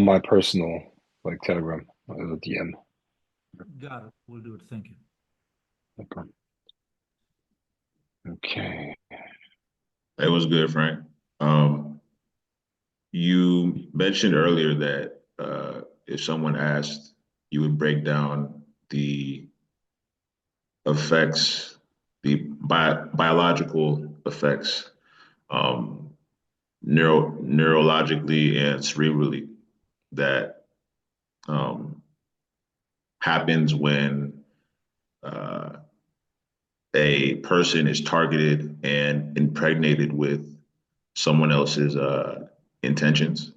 my personal like Telegram as a DM. Got it. We'll do it. Thank you. Okay. It was good, Frank. Um, you mentioned earlier that if someone asked, you would break down the effects, the biological effects, um, neurologically and cerebrally that um, happens when uh, a person is targeted and impregnated with someone else's intentions.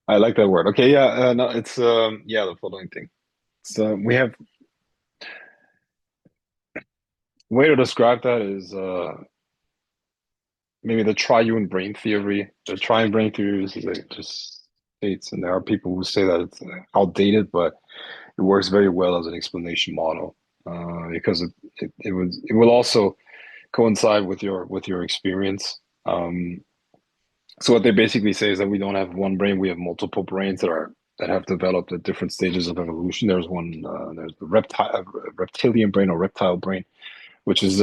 I like that word. Okay, yeah, no, it's yeah, the following thing. So we have way to describe that is maybe the triune brain theory. The triune brain theory is like just states, and there are people who say that it's outdated, but it works very well as an explanation model because it will also coincide with your experience. So what they basically say is that we don't have one brain; we have multiple brains that have developed at different stages of evolution. There's the reptilian brain or reptile brain, which is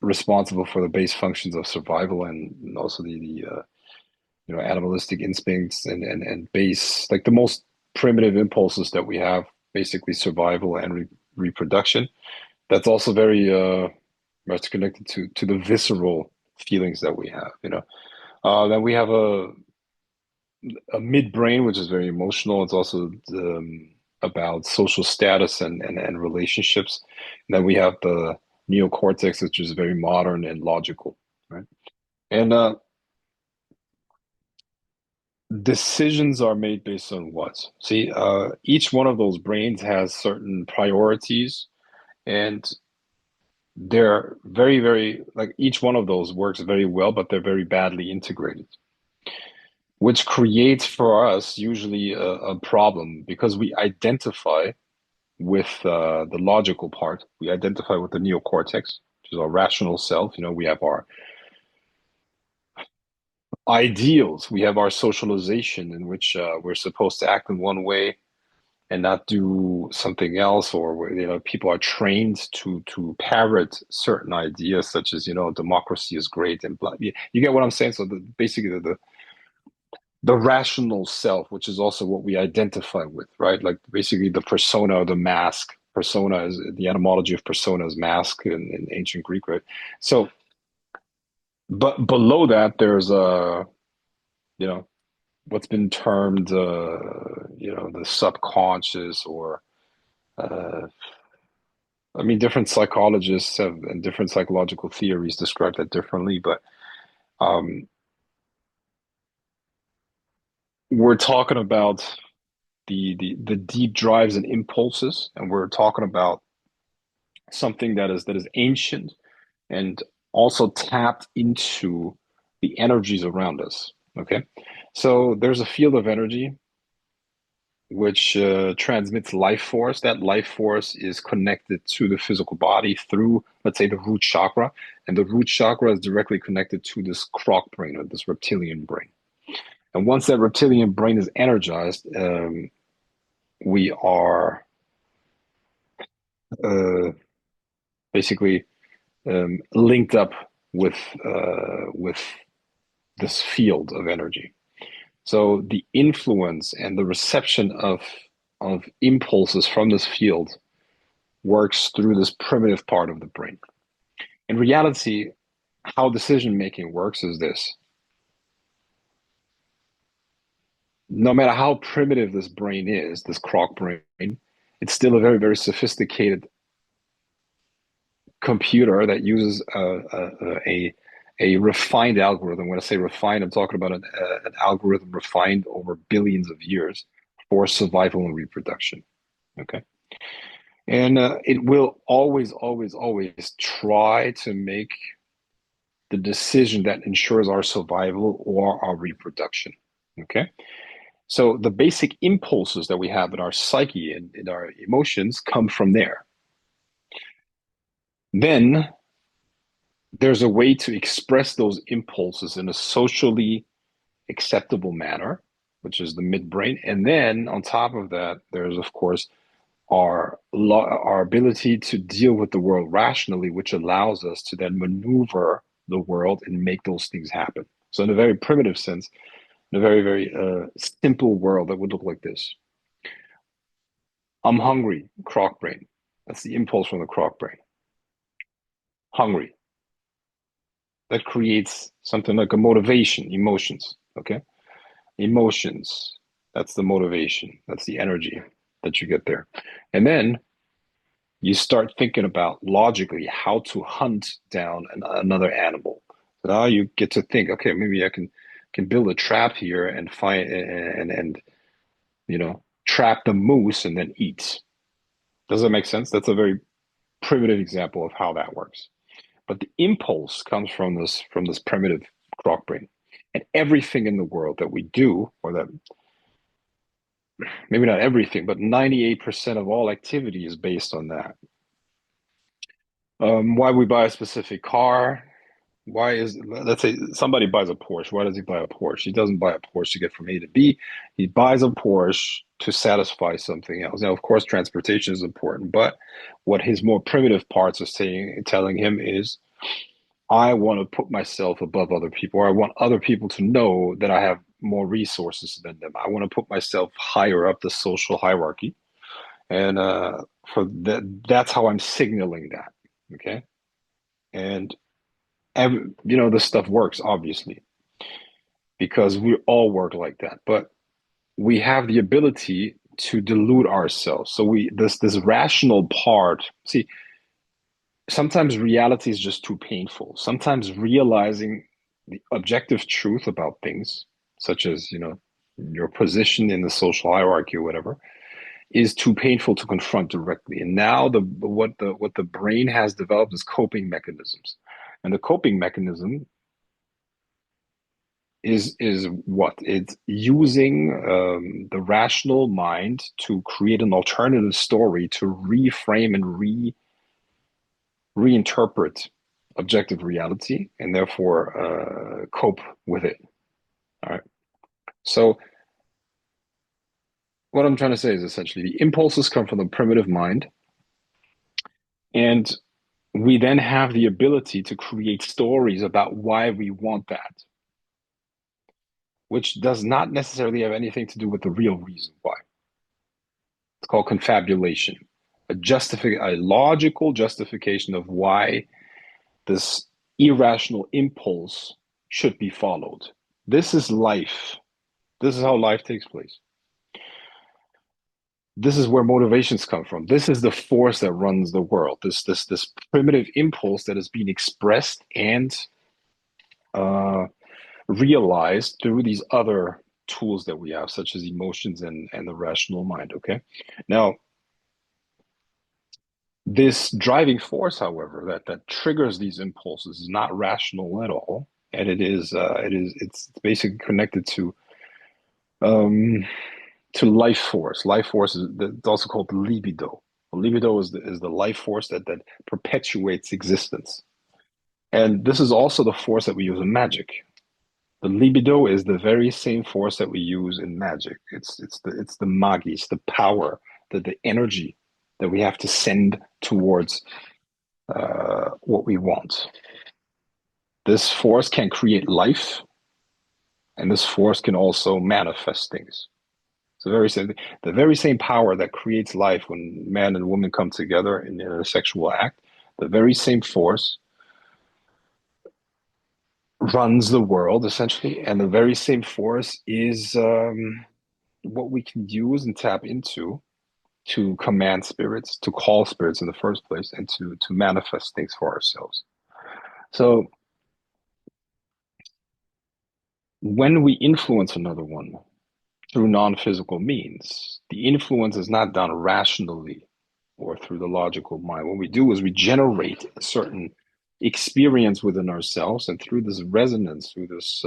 responsible for the base functions of survival and also the you know animalistic instincts and base like the most primitive impulses that we have, basically survival and reproduction. That's also very much connected to the visceral feelings that we have. You know, then we have a midbrain, which is very emotional. It's also about social status and relationships. And then we have the neocortex, which is very modern and logical, right? And decisions are made based on what? See, each one of those brains has certain priorities, and they're very like each one of those works very well, but they're very badly integrated, which creates for us usually a problem because we identify with the logical part. We identify with the neocortex, which is our rational self. You know, we have our ideals, we have our socialization in which we're supposed to act in one way and not do something else, or you know, people are trained to parrot certain ideas, such as you know, democracy is great and blah. You get what I'm saying? So basically, the rational self, which is also what we identify with, right? Like basically the persona or the mask. Persona is the etymology of persona is mask in ancient Greek, right? So, but below that, there's you know, what's been termed, you know, the subconscious, or uh, I mean, different psychologists have and different psychological theories describe that differently, but um, we're talking about the deep drives and impulses, and we're talking about something that is ancient and also tapped into the energies around us. Okay, so there's a field of energy which transmits life force. That life force is connected to the physical body through, let's say, the root chakra, and the root chakra is directly connected to this croc brain or this reptilian brain. And once that reptilian brain is energized, we are uh, basically linked up with this field of energy. So the influence and the reception of impulses from this field works through this primitive part of the brain. In reality, how decision making works is this. No matter how primitive this brain is, this croc brain, it's still a very sophisticated computer that uses a refined algorithm. When I say refined, I'm talking about an algorithm refined over billions of years for survival and reproduction. Okay. And it will always try to make the decision that ensures our survival or our reproduction. Okay. So the basic impulses that we have in our psyche and in our emotions come from there. Then there's a way to express those impulses in a socially acceptable manner. which is the midbrain. And then on top of that, there's, of course, our ability to deal with the world rationally, which allows us to then maneuver the world and make those things happen. So in a very primitive sense, in a very, very simple world, that would look like this. I'm hungry, croc brain. That's the impulse from the croc brain. Hungry. That creates something like a motivation, emotions, okay? Emotions, that's the motivation, that's the energy that you get there. And then you start thinking about logically how to hunt down another animal. So now you get to think, okay, maybe I can build a trap here and find and trap the moose and then eat. Does that make sense? That's a very primitive example of how that works. But the impulse comes from this primitive croc brain. And everything in the world that we do, or that maybe not everything, but 98% of all activity is based on that. Why we buy a specific car? Let's say somebody buys a Porsche. Why does he buy a Porsche? He doesn't buy a Porsche to get from A to B. He buys a Porsche to satisfy something else. Now, of course, transportation is important, but what his more primitive parts are telling him is, I want to put myself above other people, or I want other people to know that I have more resources than them. I want to put myself higher up the social hierarchy. And for that's how I'm signaling that. Okay. And this stuff works, obviously, because we all work like that. But we have the ability to delude ourselves. So this rational part, see, sometimes reality is just too painful. Sometimes realizing the objective truth about things, such as, your position in the social hierarchy or whatever, is too painful to confront directly. And now what the brain has developed is coping mechanisms. And the coping mechanism is what? It's using the rational mind to create an alternative story to reframe and reinterpret objective reality and therefore cope with it. All right. So what I'm trying to say is essentially the impulses come from the primitive mind, and we then have the ability to create stories about why we want that, which does not necessarily have anything to do with the real reason why. It's called confabulation, a logical justification of why this irrational impulse should be followed. This is life. This is how life takes place. This is where motivations come from. This is the force that runs the world. This primitive impulse that is being expressed and realized through these other tools that we have, such as emotions and the rational mind. Okay. Now, this driving force, however, that triggers these impulses is not rational at all, and it's basically connected to life force. Life force it's also called the libido. The libido is the life force that perpetuates existence, and this is also the force that we use in magic. The libido is the very same force that we use in magic. It's the magis, the power, the energy that we have to send towards what we want. This force can create life, and this force can also manifest things. So the very same power that creates life when man and woman come together in a sexual act, the very same force runs the world essentially, and the very same force is what we can use and tap into to command spirits, to call spirits in the first place, and to manifest things for ourselves. So when we influence another one through non-physical means, the influence is not done rationally or through the logical mind. What we do is we generate a certain experience within ourselves, and through this resonance, through this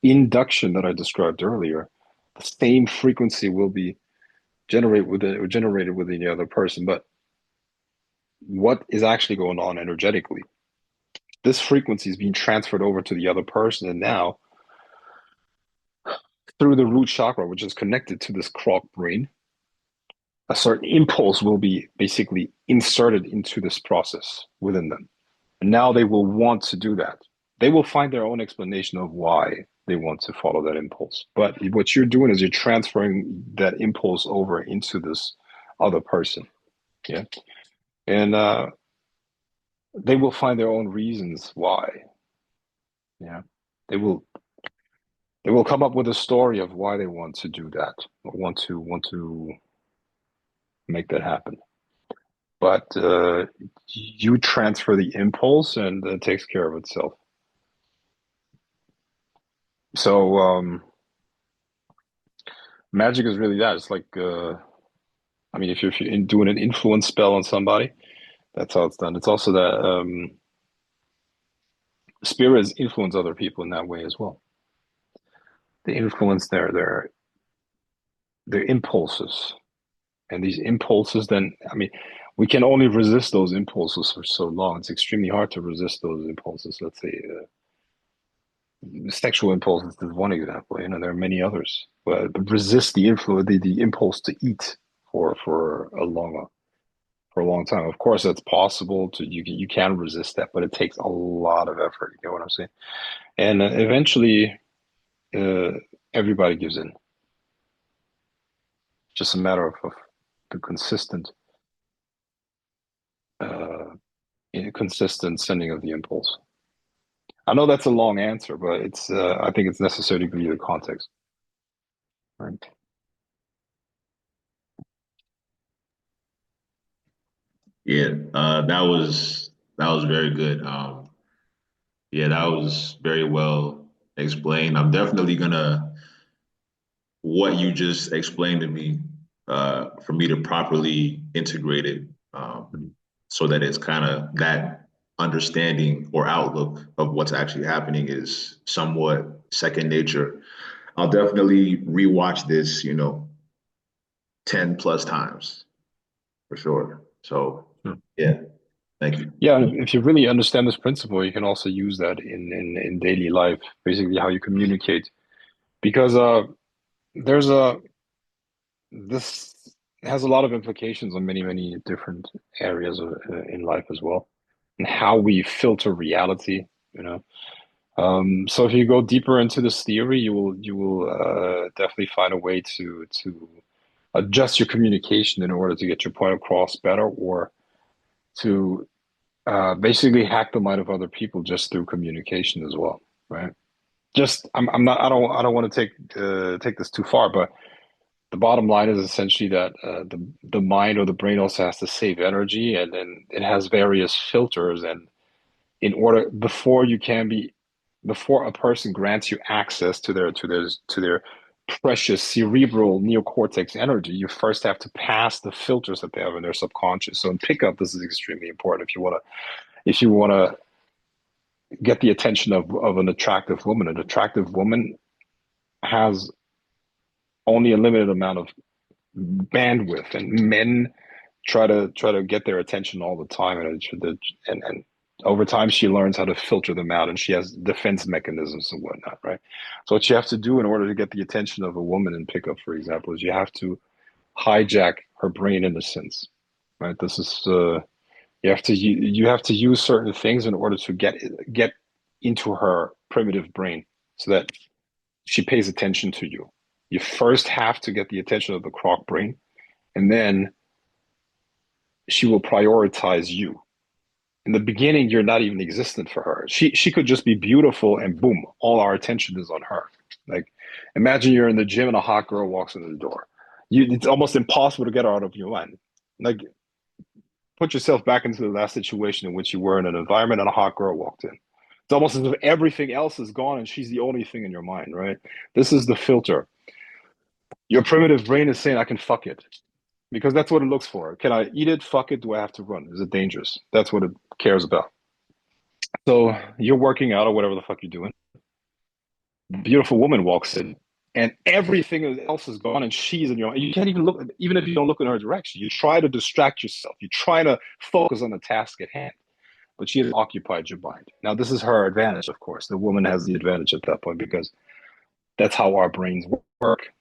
induction that I described earlier, the same frequency will be generated within the other person. But what is actually going on energetically? This frequency is being transferred over to the other person, and now through the root chakra, which is connected to this croc brain, a certain impulse will be basically inserted into this process within them. And now they will want to do that. They will find their own explanation of why they want to follow that impulse. But what you're doing is you're transferring that impulse over into this other person. Yeah. And they will find their own reasons why. Yeah. They will come up with a story of why they want to do that or want to make that happen. But you transfer the impulse and it takes care of itself. So magic is really that. It's like, I mean, if you're doing an influence spell on somebody, that's how it's done. It's also that spirits influence other people in that way as well. They influence their impulses, and these impulses. Then, I mean, we can only resist those impulses for so long. It's extremely hard to resist those impulses. Let's say sexual impulses is one example. You know, there are many others. But resist the influence, the impulse to eat for a long time. Of course, that's possible. You can resist that, but it takes a lot of effort. You know what I'm saying? And eventually, uh, everybody gives in. Just a matter of the uh, consistent sending of the impulse. I know that's a long answer, but it's I think it's necessary to give you the context. Right. Yeah, that was very good. Yeah, that was very well explained. I'm definitely gonna what you just explained to me for me to properly integrate it so that it's kind of that understanding or outlook of what's actually happening is somewhat second nature. I'll definitely rewatch this, 10 plus times for sure. So, Hmm. yeah, thank you. Yeah, and if you really understand this principle, you can also use that in daily life, basically how you communicate. Because there's a this has a lot of implications on many different areas in life as well, and how we filter reality. You know, so if you go deeper into this theory, you will definitely find a way to adjust your communication in order to get your point across better, or to basically hack the mind of other people just through communication as well, right? Just I'm not I don't want to take this too far, but the bottom line is essentially that the mind or the brain also has to save energy, and then it has various filters. And in order before a person grants you access to their precious cerebral neocortex energy, you first have to pass the filters that they have in their subconscious. So in pickup, this is extremely important if you want to get the attention of an attractive woman. An attractive woman has only a limited amount of bandwidth, and men try to get their attention all the time, and over time she learns how to filter them out, and she has defense mechanisms and whatnot, right? So what you have to do in order to get the attention of a woman in pickup, for example, is you have to hijack her brain in a sense, right? This is you have to use certain things in order to get into her primitive brain so that she pays attention to you. You first have to get the attention of the croc brain, and then she will prioritize you. In the beginning, you're not even existent for her. She could just be beautiful, and boom, all our attention is on her. Like, imagine you're in the gym and a hot girl walks in the door. It's almost impossible to get her out of your mind. Like, put yourself back into the last situation in which you were in an environment and a hot girl walked in. It's almost as if everything else is gone and she's the only thing in your mind, right? This is the filter. Your primitive brain is saying, I can fuck it. Because that's what it looks for. Can I eat it? Fuck it. Do I have to run? Is it dangerous? That's what it cares about. So you're working out or whatever the fuck you're doing. Beautiful woman walks in, and everything else is gone, and she's in your. You can't even look, even if you don't look in her direction. You try to distract yourself. You try to focus on the task at hand, but she has occupied your mind. Now, this is her advantage, of course. The woman has the advantage at that point because That's how our brains work.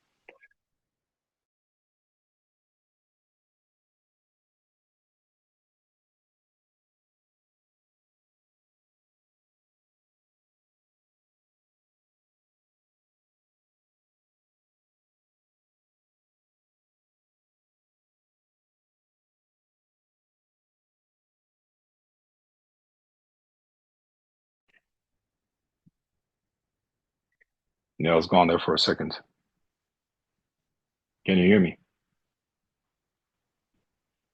I was gone there for a second. Can you hear me?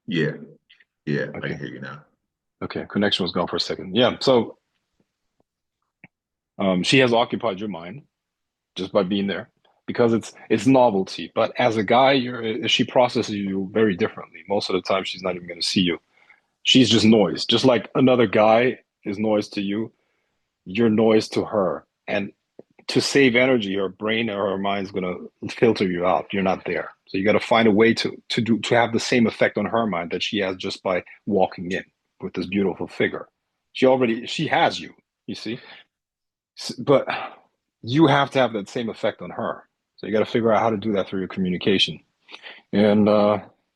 Yeah, yeah, I Okay. can hear you now. Okay. Connection was gone for a second. Yeah. So she has occupied your mind just by being there because it's novelty. But as a guy, she processes you very differently. Most of the time, she's not even going to see you. She's just noise. Just like another guy is noise to you, you're noise to her. And to save energy, her brain or her mind's gonna filter you out. You're not there. So you got to find a way to have the same effect on her mind that she has just by walking in with this beautiful figure. She has you. You see, but you have to have that same effect on her. So you got to figure out how to do that through your communication. And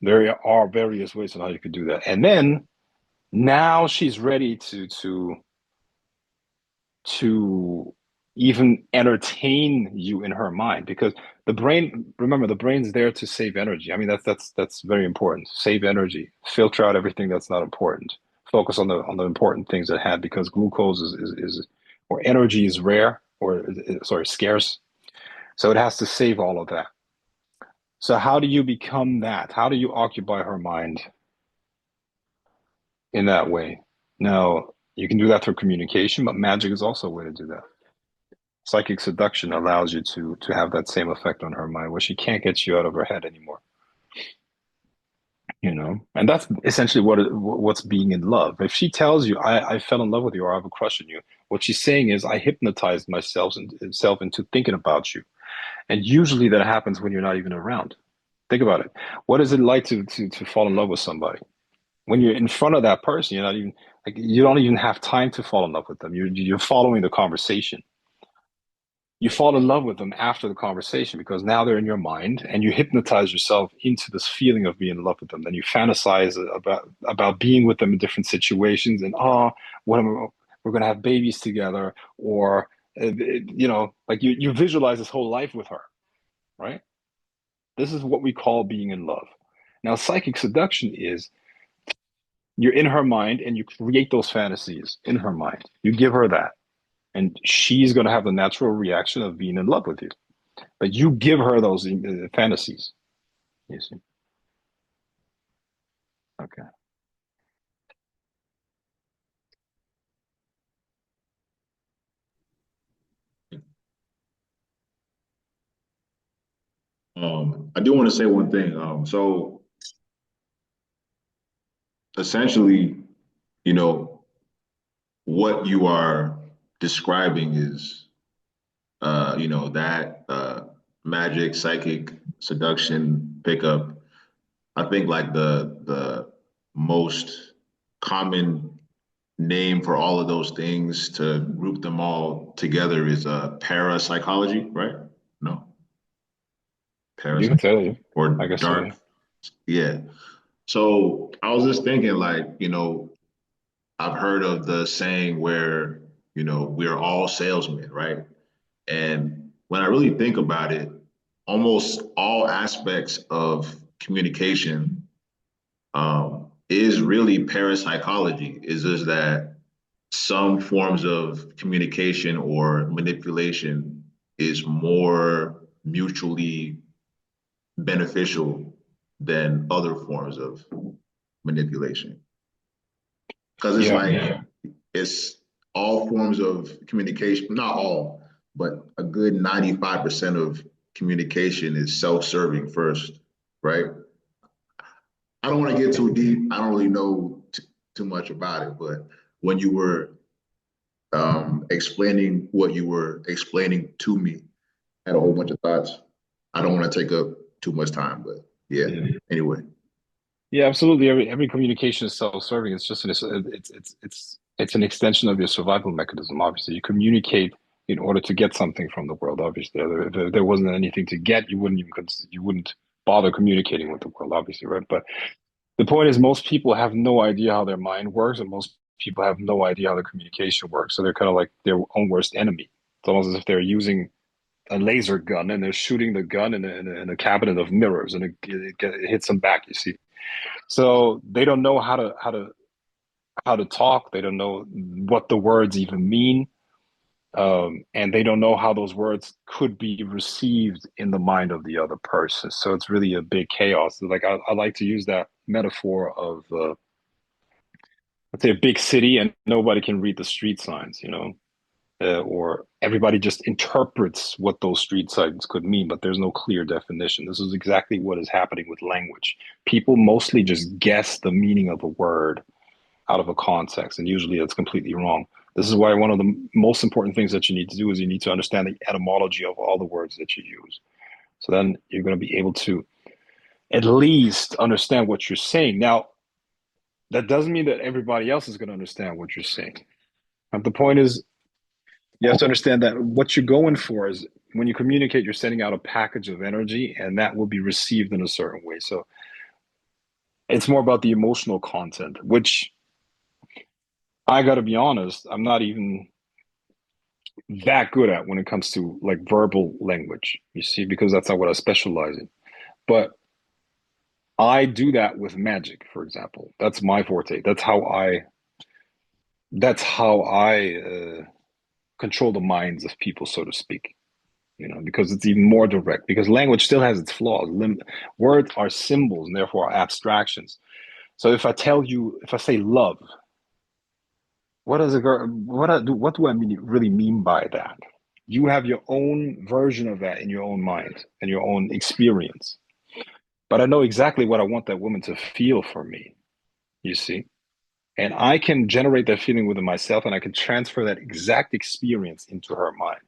there are various ways on how you could do that. And then now she's ready to even entertain you in her mind because the brain, remember, the brain's there to save energy. I mean, that's very important. Save energy, filter out everything that's not important, focus on the important things at hand because glucose is or energy is rare or sorry, scarce, so it has to save all of that. So how do you become that? How do you occupy her mind in that way? Now you can do that through communication, but magic is also a way to do that. Psychic seduction allows you to have that same effect on her mind where she can't get you out of her head anymore, and that's essentially what's being in love. If she tells you I fell in love with you or I have a crush on you, what she's saying is I hypnotized myself into thinking about you. And usually that happens when you're not even around. Think about it. What is it like to fall in love with somebody when you're in front of that person? You're not even like you don't even have time to fall in love with them. You're following the conversation. You fall in love with them after the conversation because now they're in your mind and you hypnotize yourself into this feeling of being in love with them. Then you fantasize about being with them in different situations and what am, we're going to have babies together or like you visualize this whole life with her, right? This is what we call being in love. Now psychic seduction is you're in her mind and you create those fantasies in her mind. You give her that and she's going to have the natural reaction of being in love with you. But you give her those fantasies. You see? Okay. I do want to say one thing. So essentially, you know, what you are describing is, that magic, psychic, seduction, pickup. I think like the most common name for all of those things to group them all together is parapsychology, right? No, You can parapsychology tell you. or I guess so. dark. Yeah. So I was just thinking, like, I've heard of the saying where, we're all salesmen, right? And when I really think about it, almost all aspects of communication is really parapsychology. Is just that some forms of communication or manipulation is more mutually beneficial than other forms of manipulation. Because it's Yeah. like it's all forms of communication, not all, but a good 95% of communication is self-serving first, right? I don't want to get too deep. I don't really know too much about it, but when you were explaining what you were explaining to me, I had a whole bunch of thoughts. I don't want to take up too much time, but yeah. Yeah. Anyway, Yeah, absolutely. Every communication is self-serving. It's just it's an extension of your survival mechanism. Obviously, you communicate in order to get something from the world. Obviously, if there wasn't anything to get, you wouldn't bother communicating with the world. Obviously, right? But the point is, most people have no idea how their mind works, and most people have no idea how their communication works. So they're kind of like their own worst enemy. It's almost as if they're using a laser gun and they're shooting the gun in a cabinet of mirrors, and it hits them back. You see, so they don't know how to talk. They don't know what the words even mean, and they don't know how those words could be received in the mind of the other person. So it's really a big chaos. Like I like to use that metaphor of let's say a big city and nobody can read the street signs, or everybody just interprets what those street signs could mean, but there's no clear definition. This is exactly what is happening with language. People mostly just guess the meaning of a word out of a context, and usually that's completely wrong. This is why one of the most important things that you need to do is you need to understand the etymology of all the words that you use. So then you're going to be able to at least understand what you're saying. Now, that doesn't mean that everybody else is going to understand what you're saying. And the point is, you have to understand that what you're going for is when you communicate, you're sending out a package of energy, and that will be received in a certain way. So it's more about the emotional content, which I got to be honest, I'm not even that good at when it comes to like verbal language, you see, because that's not what I specialize in. But I do that with magic, for example. That's my forte. That's how I control the minds of people, so to speak. Because it's even more direct. Because language still has its flaws. Words are symbols and therefore abstractions. So if I say love, what do I really mean by that? You have your own version of that in your own mind and your own experience. But I know exactly what I want that woman to feel for me, you see? And I can generate that feeling within myself and I can transfer that exact experience into her mind.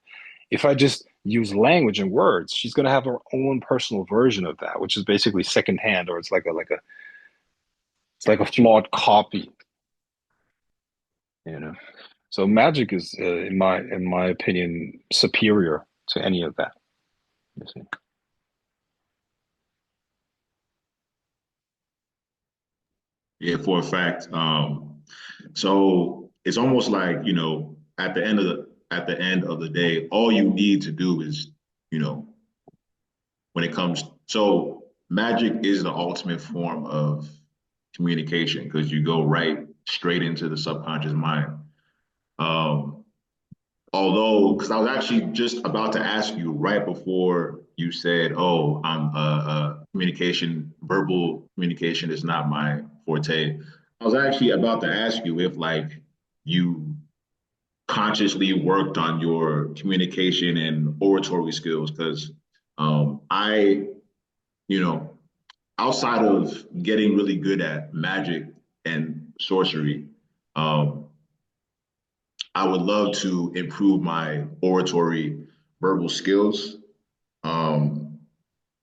If I just use language and words, she's going to have her own personal version of that, which is basically secondhand, or it's like a flawed copy, you know. So magic is, in my opinion, superior to any of that. You see. Yeah, for a fact. So it's almost like, at the end of the day, all you need to do is, you know, when it comes, so magic is the ultimate form of communication because you go right straight into the subconscious mind. Um, Although, because I was actually just about to ask you right before you said, "Oh, I'm communication, verbal communication is not my forte." I was actually about to ask you if, like, you consciously worked on your communication and oratory skills, because I, you know, outside of getting really good at magic and sorcery, um, I would love to improve my oratory verbal skills. Um,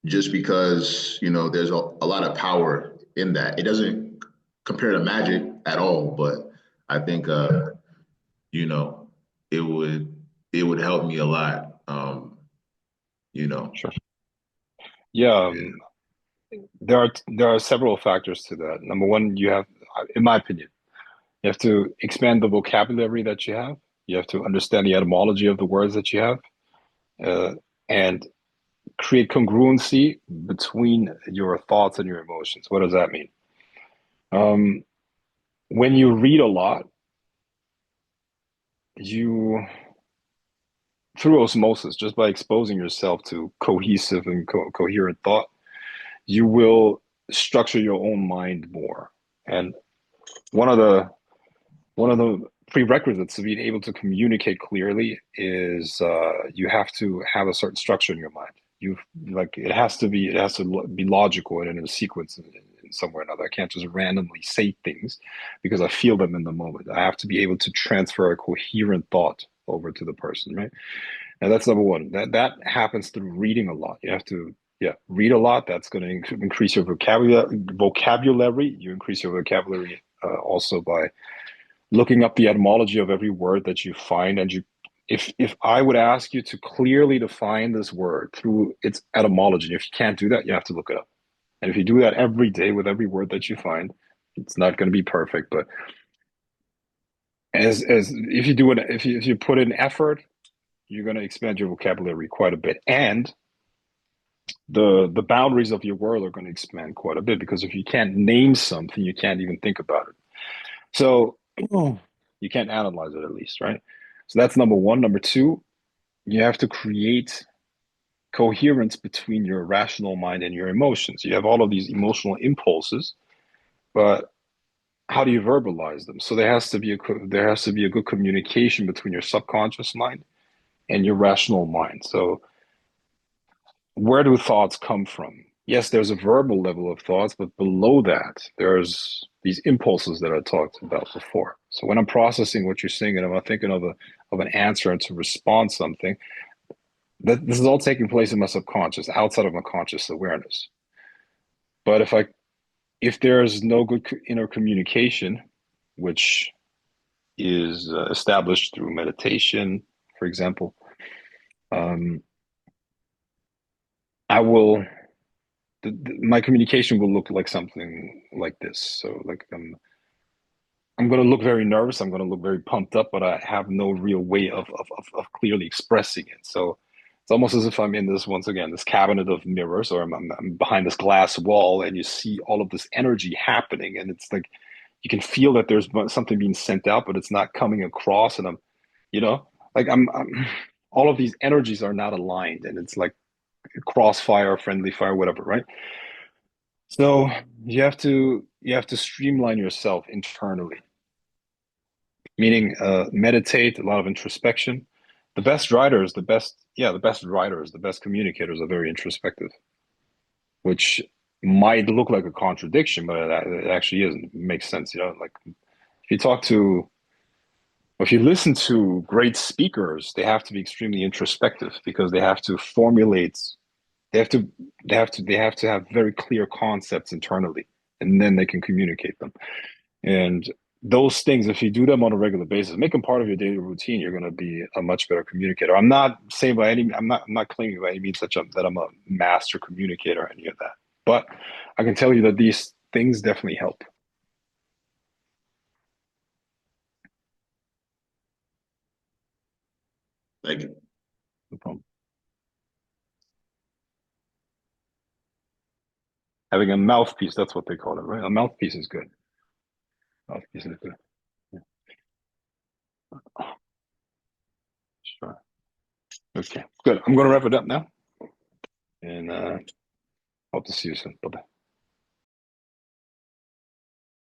just because, there's a lot of power in that. It doesn't compare to magic at all, but I think, you know, it would help me a lot. You know, Sure. Yeah, yeah. there are several factors to that. Number one, in my opinion, you have to expand the vocabulary that you have. You have to understand the etymology of the words that you have, uh, and create congruency between your thoughts and your emotions. What does that mean? Um, when you read a lot, you through osmosis, just by exposing yourself to cohesive and coherent thought, you will structure your own mind more. And one of the one of the prerequisites to being able to communicate clearly is you have to have a certain structure in your mind. You like it has to be logical and in a sequence in some way or another. I can't just randomly say things because I feel them in the moment. I have to be able to transfer a coherent thought over to the person, right? And that's number one. That happens through reading a lot. You have to, yeah, read a lot. That's going to increase your vocabulary. You increase your vocabulary also by looking up the etymology of every word that you find, and you if I would ask you to clearly define this word through its etymology, if you can't do that, you have to look it up. And if you do that every day with every word that you find, it's not going to be perfect, but as if you do it, if you put in effort, you're going to expand your vocabulary quite a bit, and the boundaries of your world are going to expand quite a bit, because if you can't name something, you can't even think about it. So you can't analyze it, at least, right? So that's number one. Number two, you have to create coherence between your rational mind and your emotions. You have all of these emotional impulses, but how do you verbalize them? So there has to be a good communication between your subconscious mind and your rational mind. So where do thoughts come from? Yes, there's a verbal level of thoughts, but below that, there's these impulses that I talked about before. So when I'm processing what you're saying and I'm thinking of an answer and to respond something, that this is all taking place in my subconscious, outside of my conscious awareness. But if there's no good inner communication, which is established through meditation, for example, um, I will my communication will look like something like this. So like I'm going to look very nervous. I'm going to look very pumped up, but I have no real way of clearly expressing it. So it's almost as if I'm in this, once again, this cabinet of mirrors, or I'm behind this glass wall, and you see all of this energy happening. And it's like you can feel that there's something being sent out, but it's not coming across. And you know, like all of these energies are not aligned. And it's like crossfire, friendly fire, whatever, right? So you have to streamline yourself internally, meaning meditate, a lot of introspection. The best writers, the best writers, the best communicators are very introspective, which might look like a contradiction, but it actually isn't. It makes sense, you know. Like if you talk to, if you listen to great speakers, they have to be extremely introspective, because they have to formulate, they have to, they have to have very clear concepts internally, and then they can communicate them. And those things, if you do them on a regular basis, make them part of your daily routine, you're going to be a much better communicator. I'm not saying by any, I'm not claiming by any means that I'm a master communicator or any of that, but I can tell you that these things definitely help. Like, No problem. Having a mouthpiece, that's what they call it, right? A mouthpiece is good. Mouthpiece is good. Yeah, sure. Okay, good. I'm going to wrap it up now, and hope to see you soon. Bye bye.